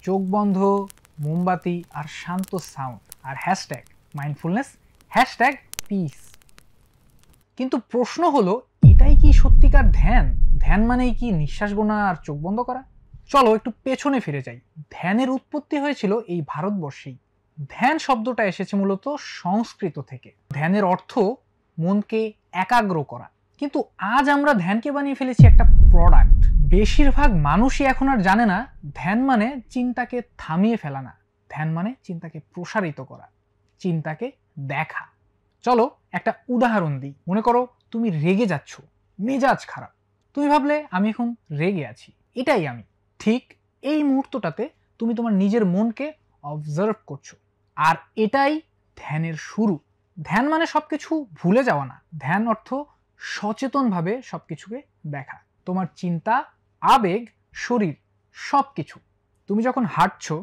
চোখ বন্ধ, মোমবাতি আর শান্ত সাউন্ড আর হ্যাশট্যাগ মাইন্ডফুলনেস, হ্যাশট্যাগ পিস। কিন্তু প্রশ্ন হলো, এটাই কি সত্যিকার ধ্যান? ধ্যান মানেই কি নিঃশ্বাস গোনা আর চোখ বন্ধ করা? চলো একটু পেছনে ফিরে যাই। ধ্যানের উৎপত্তি হয়েছিল এই ভারতবর্ষেই। ধ্যান শব্দটা এসেছে মূলত সংস্কৃত থেকে। ধ্যানের অর্থ মনকে একাগ্র করা। কিন্তু আজ আমরা ধ্যানকে বানিয়ে ফেলেছি একটা প্রোডাক্ট। বেশিরভাগ মানুষই এখন আর জানে না ধ্যান মানে চিন্তাকে থামিয়ে ফেলা না, ধ্যান মানে চিন্তাকে প্রসারিত করা, চিন্তাকে দেখা। চলো একটা উদাহরণ দিই। মনে করো তুমি রেগে যাচ্ছ, মেজাজ খারাপ। তুমি ভাবলে আমি এখন রেগে আছি, এটাই আমি। ঠিক এই মুহূর্তটাতে তুমি তোমার নিজের মনকে অবজার্ভ করছো, আর এটাই ধ্যানের শুরু। ধ্যান মানে সবকিছু ভুলে যাওয়া না, ধ্যান অর্থ সচেতনভাবে সবকিছুকে দেখা। তোমার চিন্তা, আবেগ, শরীর সবকিছু। তুমি যখন হাঁটছো,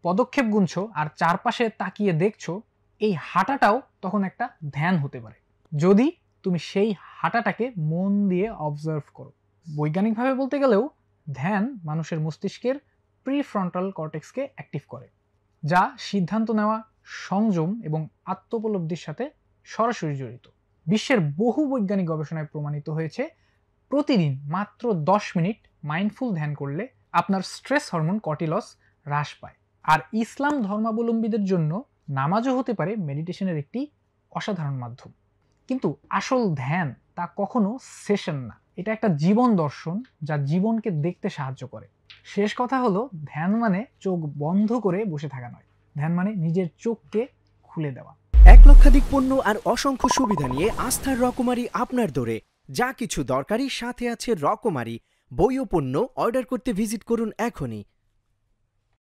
পদক্ষেপ গুনছো আর চারপাশে তাকিয়ে দেখছো, এই হাঁটাটাও তখন একটা ধ্যান হতে পারে, যদি তুমি সেই হাঁটাটাকে মন দিয়ে অবজার্ভ করো। বৈজ্ঞানিকভাবে বলতে গেলেও ধ্যান মানুষের মস্তিষ্কের প্রিফ্রন্টাল কর্টেক্সকে অ্যাক্টিভ করে, যা সিদ্ধান্ত নেওয়া, সংযম এবং আত্মোপলব্ধির সাথে সরাসরি জড়িত। বিশ্বের বহু বৈজ্ঞানিক গবেষণায় প্রমাণিত হয়েছে প্রতিদিন মাত্র 10 মিনিট মাইন্ডফুল ধ্যান করলে আপনার স্ট্রেস হরমোন কর্টিলস হ্রাস পায়। আর ইসলাম ধর্মাবলম্বীদের জন্য নামাজও হতে পারে মেডিটেশনের একটি অসাধারণ মাধ্যম। কিন্তু আসল ধ্যান তা কখনো সেশন না, এটা একটা জীবন দর্শন যা জীবনকে দেখতে সাহায্য করে। শেষ কথা হলো, ধ্যান মানে চোখ বন্ধ করে বসে থাকা নয়, ধ্যান মানে নিজের চোখকে খুলে দেওয়া। 1 লক্ষাধিক পণ্য আর অসংখ্য সুবিধা নিয়ে আস্থার রকমারি আপনার দৌড়ে। যা কিছু দরকারি সাথে আছে রকমারি। বই ও পণ্য অর্ডার করতে ভিজিট করুন এখনই।